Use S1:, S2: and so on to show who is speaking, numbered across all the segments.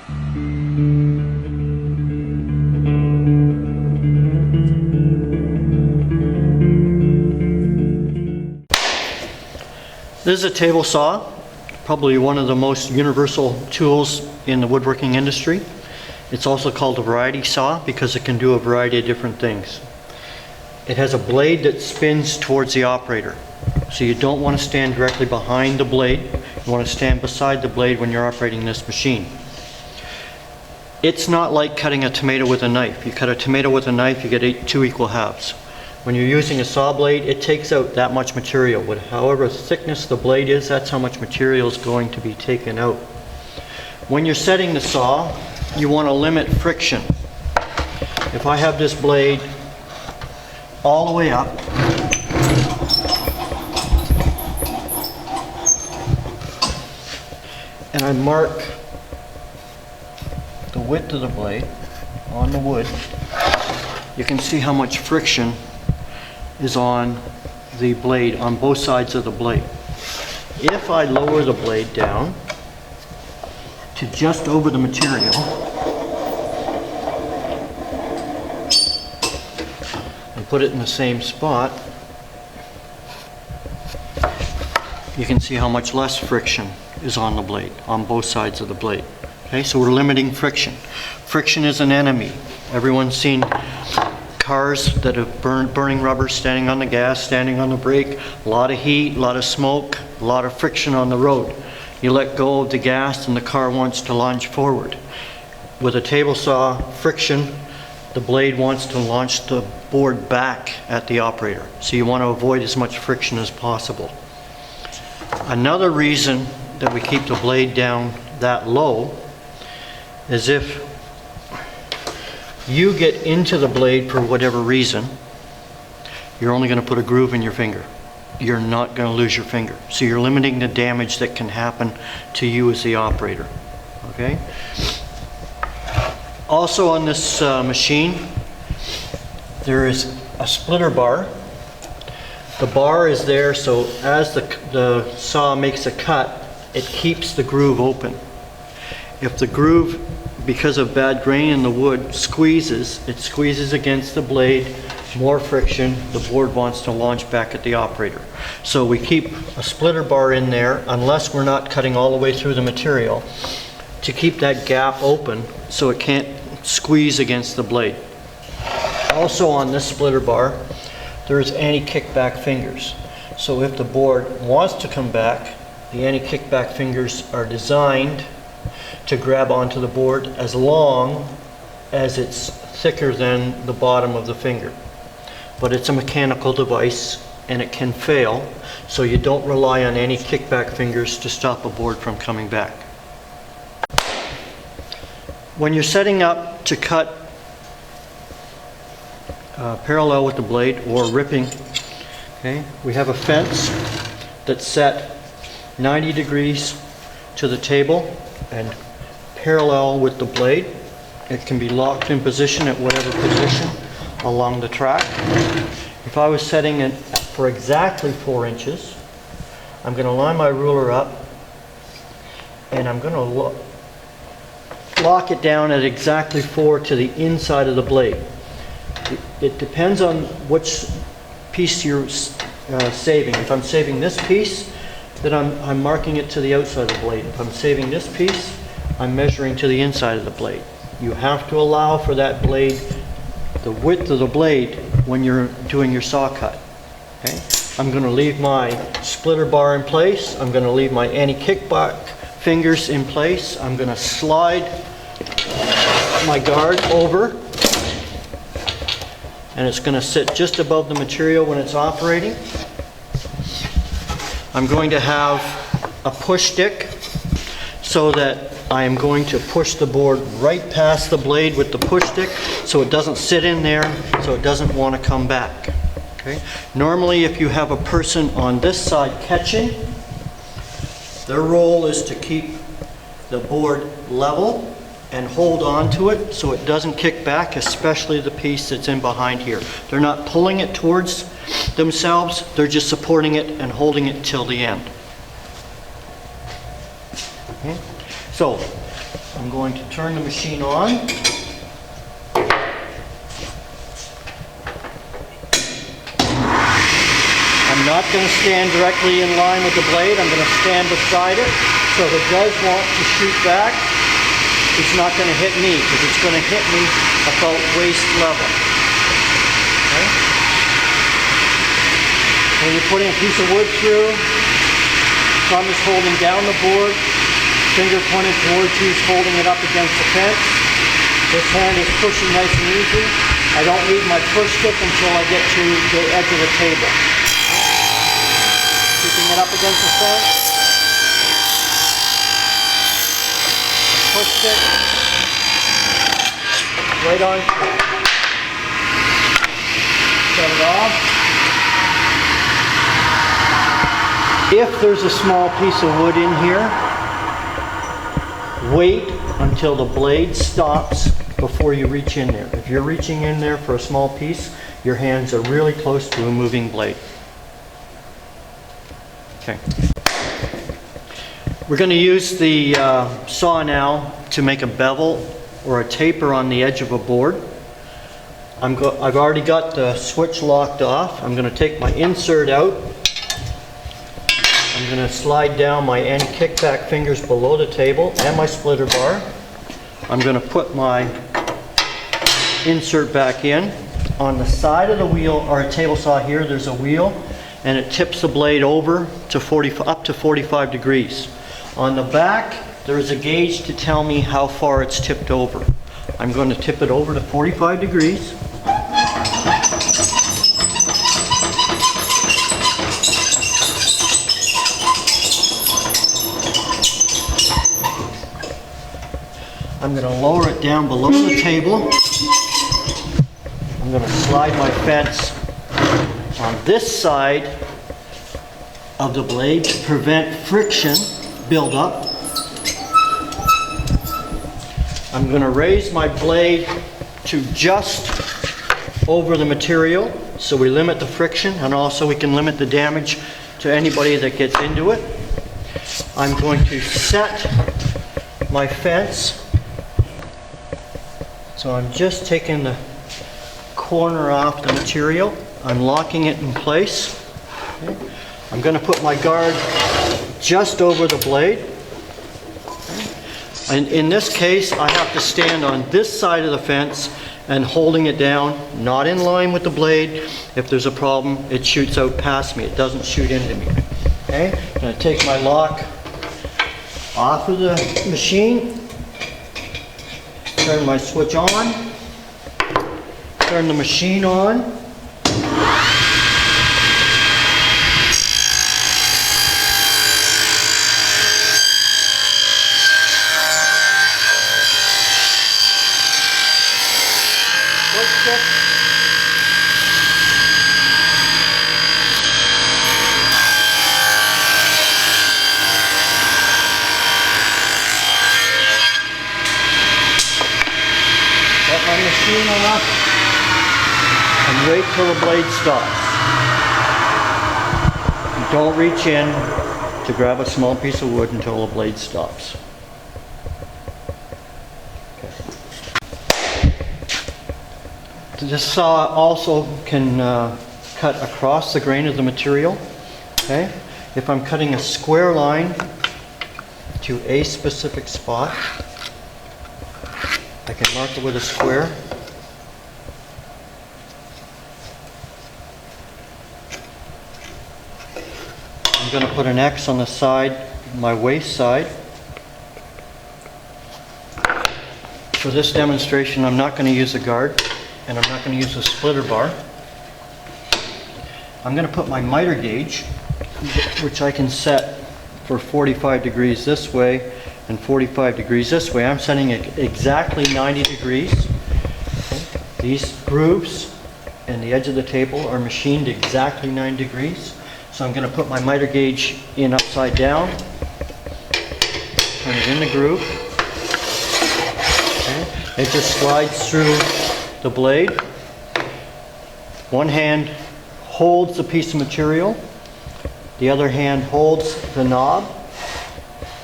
S1: This is a table saw, probably one of the most universal tools in the woodworking industry. It's also called a variety saw because it can do a variety of different things. It has a blade that spins towards the operator. So you don't want to stand directly behind the blade. You want to stand beside the blade when you're operating this machine. It's not like cutting a tomato with a knife. You cut a tomato with a knife, you get two equal halves. When you're using a saw blade, it takes out that much material. However thickness the blade is, that's how much material is going to be taken out. When you're setting the saw, you want to limit friction. If I have this blade all the way up, and I mark the width of the blade on the wood, you can see how much friction is on the blade, on both sides of the blade. If I lower the blade down to just over the material, and put it in the same spot, you can see how much less friction is on the blade, on both sides of the blade. Okay, so we're limiting friction. Friction is an enemy. Everyone's seen cars that have burning rubber, standing on the gas, standing on the brake, a lot of heat, a lot of smoke, a lot of friction on the road. You let go of the gas and the car wants to launch forward. With a table saw, friction, the blade wants to launch the board back at the operator. So you want to avoid as much friction as possible. Another reason that we keep the blade down that low is if you get into the blade for whatever reason, you're only going to put a groove in your finger. You're not going to lose your finger. So you're limiting the damage that can happen to you as the operator. Okay? Also on this machine, there is a splitter bar. The bar is there so as the saw makes a cut, it keeps the groove open. If the groove, because of bad grain in the wood, squeezes, it squeezes against the blade, more friction, the board wants to launch back at the operator. So we keep a splitter bar in there, unless we're not cutting all the way through the material, to keep that gap open so it can't squeeze against the blade. Also on this splitter bar, there's anti-kickback fingers. So if the board wants to come back, the anti-kickback fingers are designed to grab onto the board as long as it's thicker than the bottom of the finger. But it's a mechanical device and it can fail, so you don't rely on any kickback fingers to stop a board from coming back. When you're setting up to cut parallel with the blade or ripping, okay, we have a fence that's set 90 degrees to the table and parallel with the blade. It can be locked in position at whatever position along the track. If I was setting it for exactly 4 inches, I'm going to line my ruler up and I'm going to lock it down at exactly 4 to the inside of the blade. It depends on which piece you're saving. If I'm saving this piece, then I'm marking it to the outside of the blade. If I'm saving this piece, I'm measuring to the inside of the blade. You have to allow for that blade, the width of the blade, when you're doing your saw cut. Okay? I'm going to leave my splitter bar in place. I'm going to leave my anti-kickback fingers in place. I'm going to slide my guard over, and it's going to sit just above the material when it's operating. I'm going to have a push stick so that I am going to push the board right past the blade with the push stick so it doesn't sit in there, so it doesn't want to come back. Okay? Normally if you have a person on this side catching, their role is to keep the board level and hold on to it so it doesn't kick back, especially the piece that's in behind here. They're not pulling it towards themselves, they're just supporting it and holding it till the end. Okay? So I'm going to turn the machine on. I'm not going to stand directly in line with the blade. I'm going to stand beside it. So if it does want to shoot back, it's not going to hit me because it's going to hit me about waist level. Okay? When you're putting a piece of wood through, thumb is holding down the board, finger pointed towards you is holding it up against the fence. This hand is pushing nice and easy. I don't need my push stick until I get to the edge of the table. Keeping it up against the fence. Push stick. Right on. Shut it off. If there's a small piece of wood in here, wait until the blade stops before you reach in there. If you're reaching in there for a small piece, your hands are really close to a moving blade. Okay. We're going to use the saw now to make a bevel or a taper on the edge of a board. I've already got the switch locked off. I'm going to take my insert out. I'm going to slide down my end kickback fingers below the table and my splitter bar. I'm going to put my insert back in. On the side of the wheel, or a table saw here, there's a wheel and it tips the blade over to up to 45 degrees. On the back, there is a gauge to tell me how far it's tipped over. I'm going to tip it over to 45 degrees. I'm going to lower it down below the table. I'm going to slide my fence on this side of the blade to prevent friction buildup. I'm going to raise my blade to just over the material so we limit the friction and also we can limit the damage to anybody that gets into it. I'm going to set my fence. So I'm just taking the corner off the material. I'm locking it in place. Okay. I'm going to put my guard just over the blade. Okay. And in this case, I have to stand on this side of the fence and holding it down, not in line with the blade. If there's a problem, it shoots out past me. It doesn't shoot into me. Okay. I'm going to take my lock off of the machine. Turn my switch on, turn the machine on. Switch stick. My machine on and wait till the blade stops. You don't reach in to grab a small piece of wood until the blade stops. Okay. This saw also can cut across the grain of the material. Okay. If I'm cutting a square line to a specific spot, I can mark it with a square. I'm going to put an X on the side, my waist side. For this demonstration, I'm not going to use a guard, and I'm not going to use a splitter bar. I'm going to put my miter gauge, which I can set for 45 degrees this way and 45 degrees this way. I'm setting it exactly 90 degrees. Okay. These grooves and the edge of the table are machined exactly 9 degrees. So I'm going to put my miter gauge in upside down, turn it in the groove. Okay. It just slides through the blade. One hand holds the piece of material, the other hand holds the knob.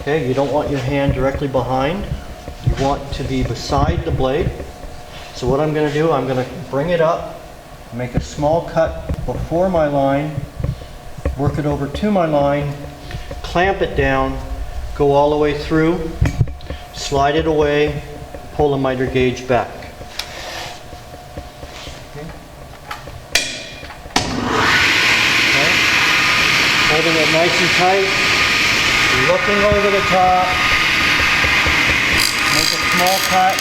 S1: Okay, you don't want your hand directly behind. you want to be beside the blade. So what I'm going to do, I'm going to bring it up, make a small cut before my line, work it over to my line, clamp it down, go all the way through, slide it away, pull the miter gauge back. Okay. Holding it nice and tight, looking over the top, make a small cut,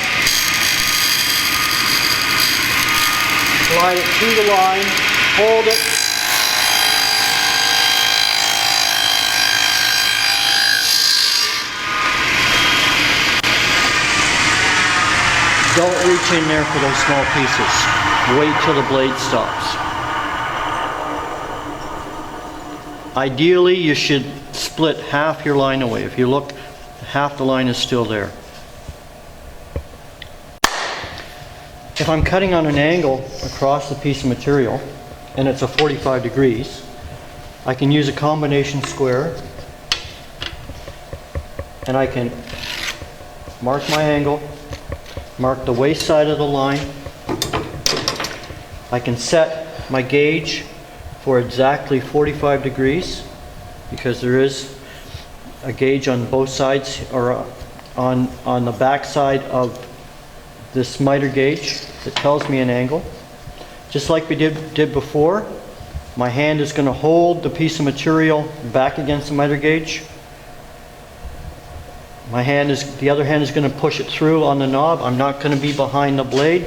S1: slide it through the line, hold it, don't reach in there for those small pieces. Wait till the blade stops. Ideally, you should split half your line away. If you look, half the line is still there. If I'm cutting on an angle across the piece of material, and it's a 45 degrees, I can use a combination square, and I can mark my angle, mark the waist side of the line. I can set my gauge for exactly 45 degrees because there is a gauge on both sides, or on the back side of this miter gauge that tells me an angle. Just like we did before, my hand is going to hold the piece of material back against the miter gauge. The other hand is going to push it through on the knob. I'm not going to be behind the blade.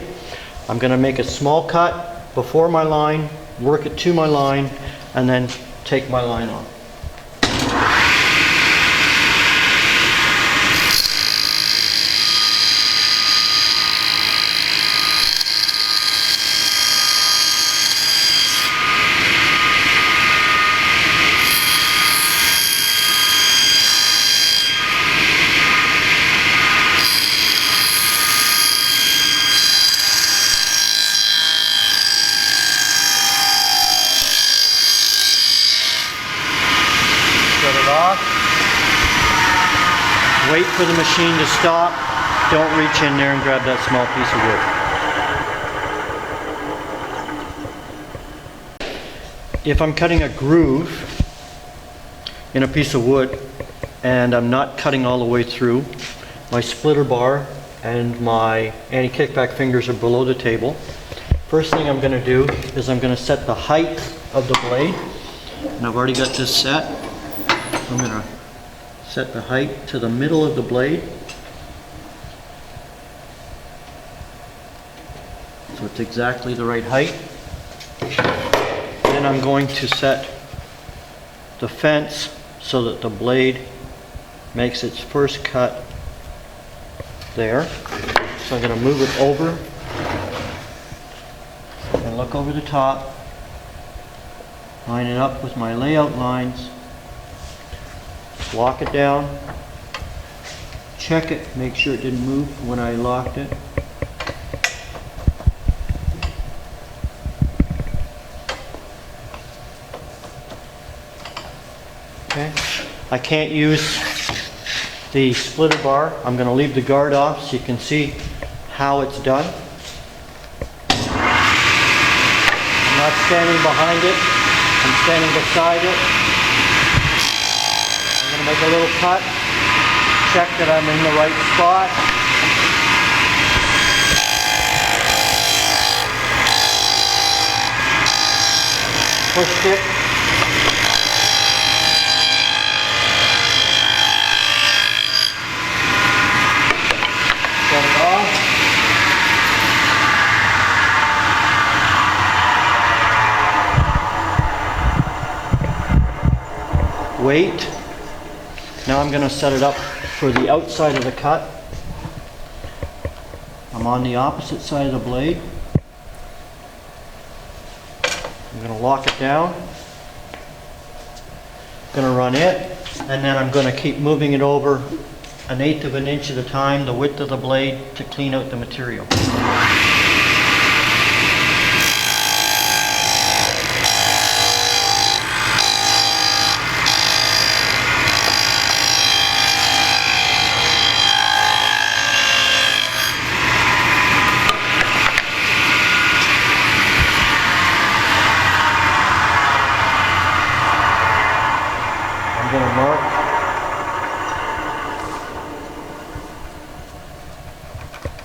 S1: I'm going to make a small cut before my line, work it to my line, and then take my line on. Wait for the machine to stop. Don't reach in there and grab that small piece of wood. If I'm cutting a groove in a piece of wood and I'm not cutting all the way through, my splitter bar and my anti-kickback fingers are below the table. First thing I'm going to do is I'm going to set the height of the blade. And I've already got this set. I'm going to set the height to the middle of the blade. So it's exactly the right height. Then I'm going to set the fence so that the blade makes its first cut there. So I'm going to move it over and look over the top, line it up with my layout lines. Lock it down, check it, make sure it didn't move when I locked it. Okay, I can't use the splitter bar. I'm going to leave the guard off so you can see how it's done. I'm not standing behind it, I'm standing beside it. Make a little cut, check that I'm in the right spot. Push it. Set it off. Wait. Now I'm going to set it up for the outside of the cut. I'm on the opposite side of the blade. I'm going to lock it down. I'm going to run it, and then I'm going to keep moving it over 1/8 of an inch at a time, the width of the blade, to clean out the material.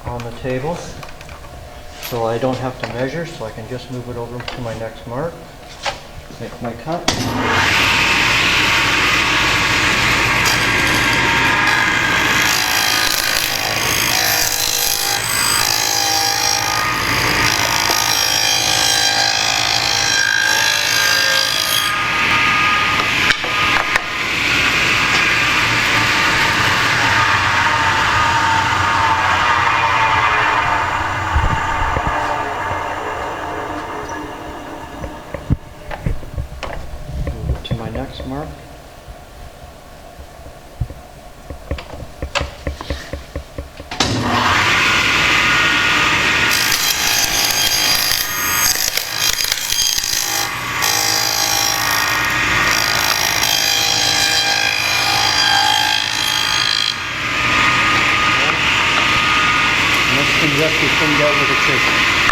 S1: on the table, so I don't have to measure, so I can just move it over to my next mark, make my cut. To my next mark. And this can just be trimmed out with a chisel.